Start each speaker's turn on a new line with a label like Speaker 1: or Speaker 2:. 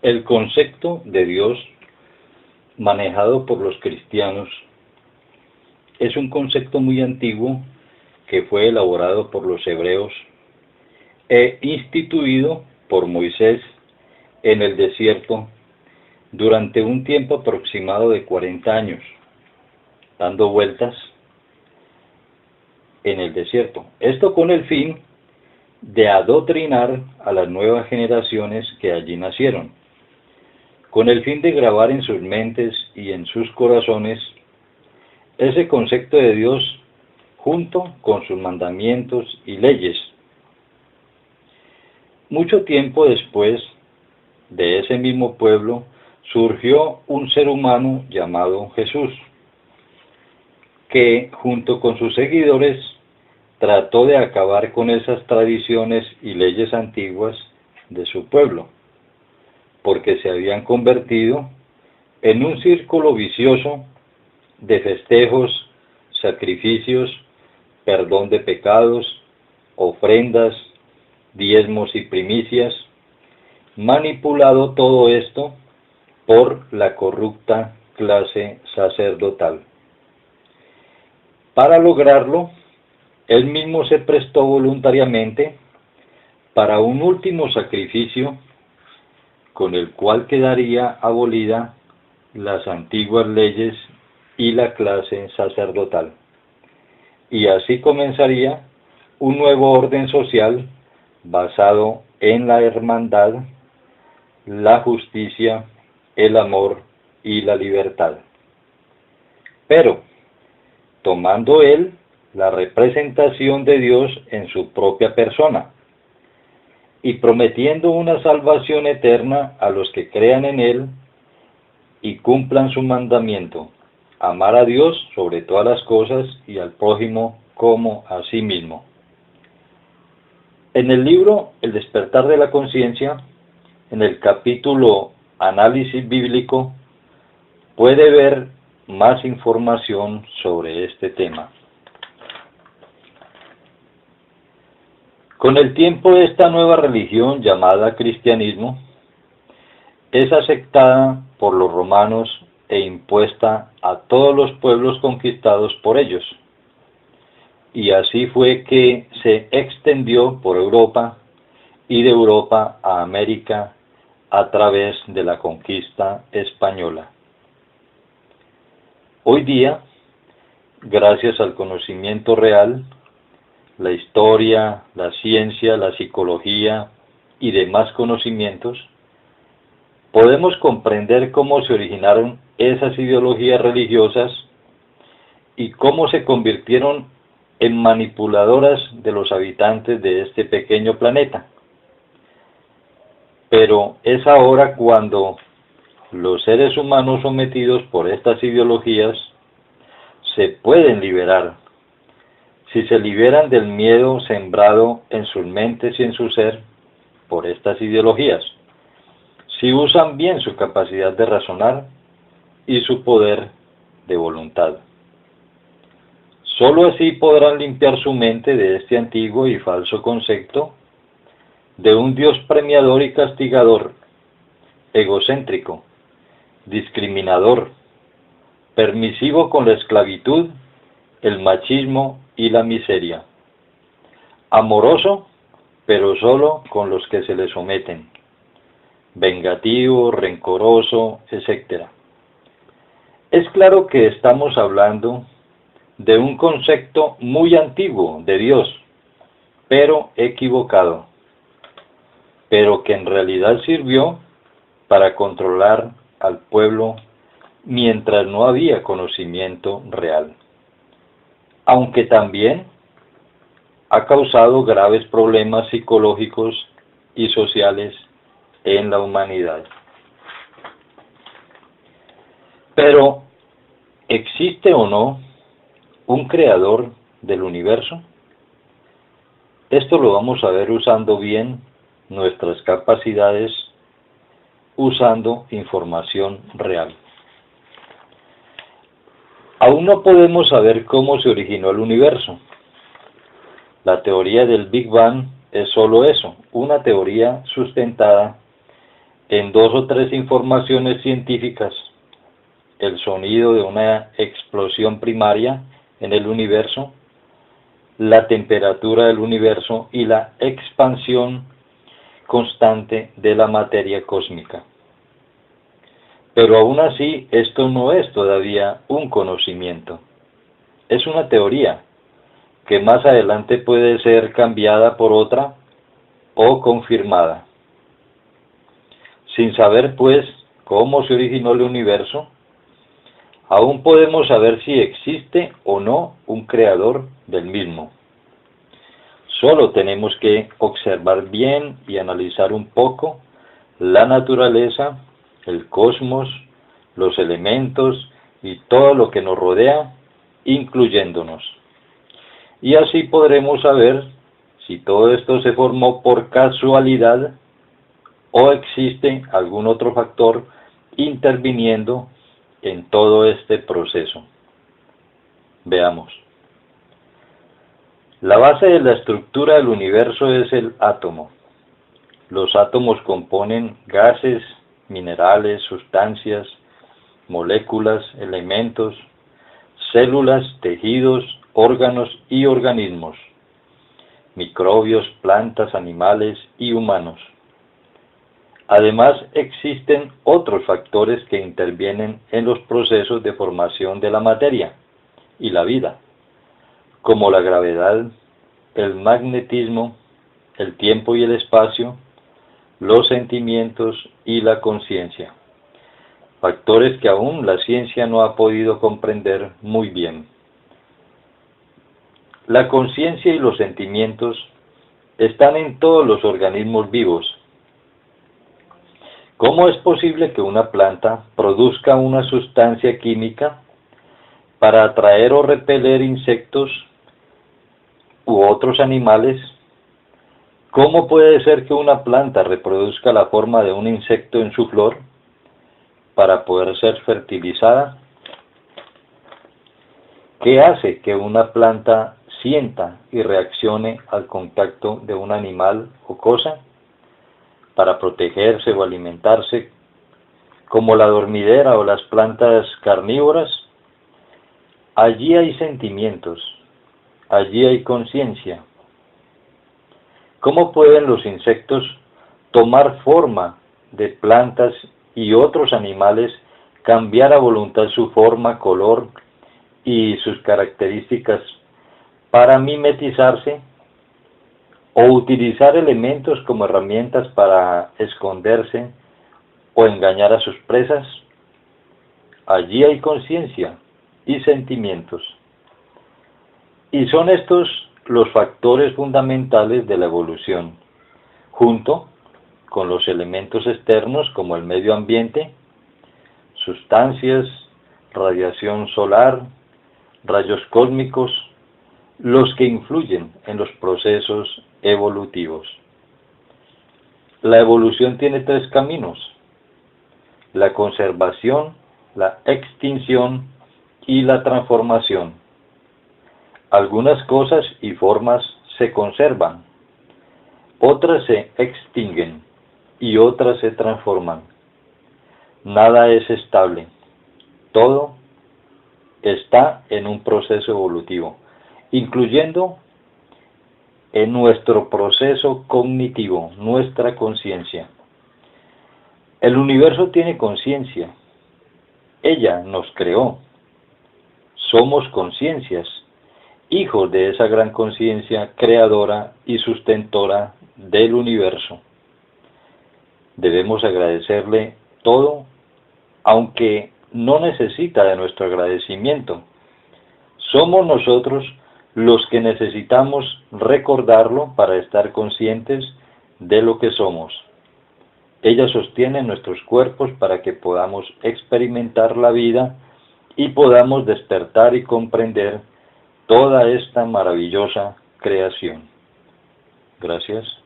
Speaker 1: El concepto de Dios manejado por los cristianos es un concepto muy antiguo que fue elaborado por los hebreos e instituido por Moisés en el desierto durante un tiempo aproximado de 40 años, dando vueltas en el desierto. Esto con el fin de adoctrinar a las nuevas generaciones que allí nacieron, con el fin de grabar en sus mentes y en sus corazones ese concepto de Dios junto con sus mandamientos y leyes. Mucho tiempo después de ese mismo pueblo surgió un ser humano llamado Jesús, que junto con sus seguidores trató de acabar con esas tradiciones y leyes antiguas de su pueblo, porque se habían convertido en un círculo vicioso de festejos, sacrificios, perdón de pecados, ofrendas, diezmos y primicias, manipulado todo esto por la corrupta clase sacerdotal. Para lograrlo, él mismo se prestó voluntariamente para un último sacrificio con el cual quedaría abolida las antiguas leyes y la clase sacerdotal. Y así comenzaría un nuevo orden social basado en la hermandad, la justicia, el amor y la libertad. Pero, tomando él la representación de Dios en su propia persona y prometiendo una salvación eterna a los que crean en él y cumplan su mandamiento, amar a Dios sobre todas las cosas y al prójimo como a sí mismo. En el libro El despertar de la conciencia, en el capítulo Análisis bíblico, puede ver más información sobre este tema. Con el tiempo, esta nueva religión llamada cristianismo es aceptada por los romanos e impuesta a todos los pueblos conquistados por ellos. Y así fue que se extendió por Europa y de Europa a América a través de la conquista española. Hoy día, gracias al conocimiento real, la historia, la ciencia, la psicología y demás conocimientos, podemos comprender cómo se originaron esas ideologías religiosas y cómo se convirtieron en manipuladoras de los habitantes de este pequeño planeta. Pero es ahora cuando los seres humanos sometidos por estas ideologías se pueden liberar. Si se liberan del miedo sembrado en sus mentes y en su ser por estas ideologías, si usan bien su capacidad de razonar y su poder de voluntad. Solo así podrán limpiar su mente de este antiguo y falso concepto de un Dios premiador y castigador, egocéntrico, discriminador, permisivo con la esclavitud, el machismo y la miseria, amoroso, pero solo con los que se le someten, vengativo, rencoroso, etc. Es claro que estamos hablando de un concepto muy antiguo de Dios, pero equivocado, pero que en realidad sirvió para controlar al pueblo mientras no había conocimiento real, aunque también ha causado graves problemas psicológicos y sociales en la humanidad. Pero, ¿existe o no un creador del universo? Esto lo vamos a ver usando bien nuestras capacidades, usando información real. Aún no podemos saber cómo se originó el universo. La teoría del Big Bang es solo eso, una teoría sustentada en 2 o 3 informaciones científicas, el sonido de una explosión primaria en el universo, la temperatura del universo y la expansión constante de la materia cósmica. Pero aún así, esto no es todavía un conocimiento. Es una teoría que más adelante puede ser cambiada por otra o confirmada. Sin saber, pues, cómo se originó el universo, aún podemos saber si existe o no un creador del mismo. Solo tenemos que observar bien y analizar un poco la naturaleza, el cosmos, los elementos y todo lo que nos rodea, incluyéndonos. Y así podremos saber si todo esto se formó por casualidad o existe algún otro factor interviniendo en todo este proceso. Veamos. La base de la estructura del universo es el átomo. Los átomos componen gases, minerales, sustancias, moléculas, elementos, células, tejidos, órganos y organismos, microbios, plantas, animales y humanos. Además, existen otros factores que intervienen en los procesos de formación de la materia y la vida, como la gravedad, el magnetismo, el tiempo y el espacio, los sentimientos y la conciencia, factores que aún la ciencia no ha podido comprender muy bien. La conciencia y los sentimientos están en todos los organismos vivos. ¿Cómo es posible que una planta produzca una sustancia química para atraer o repeler insectos u otros animales? ¿Cómo puede ser que una planta reproduzca la forma de un insecto en su flor para poder ser fertilizada? ¿Qué hace que una planta sienta y reaccione al contacto de un animal o cosa para protegerse o alimentarse, como la dormidera o las plantas carnívoras? Allí hay sentimientos, allí hay conciencia. ¿Cómo pueden los insectos tomar forma de plantas y otros animales, cambiar a voluntad su forma, color y sus características para mimetizarse o utilizar elementos como herramientas para esconderse o engañar a sus presas? Allí hay conciencia y sentimientos. Y son estos los factores fundamentales de la evolución, junto con los elementos externos como el medio ambiente, sustancias, radiación solar, rayos cósmicos, los que influyen en los procesos evolutivos. La evolución tiene 3 caminos: la conservación, la extinción y la transformación. Algunas cosas y formas se conservan, otras se extinguen y otras se transforman. Nada es estable, todo está en un proceso evolutivo, incluyendo en nuestro proceso cognitivo, nuestra conciencia. El universo tiene conciencia, ella nos creó, somos conciencias, hijos de esa gran conciencia creadora y sustentora del universo. Debemos agradecerle todo, aunque no necesita de nuestro agradecimiento. Somos nosotros los que necesitamos recordarlo para estar conscientes de lo que somos. Ella sostiene nuestros cuerpos para que podamos experimentar la vida y podamos despertar y comprender toda esta maravillosa creación. Gracias.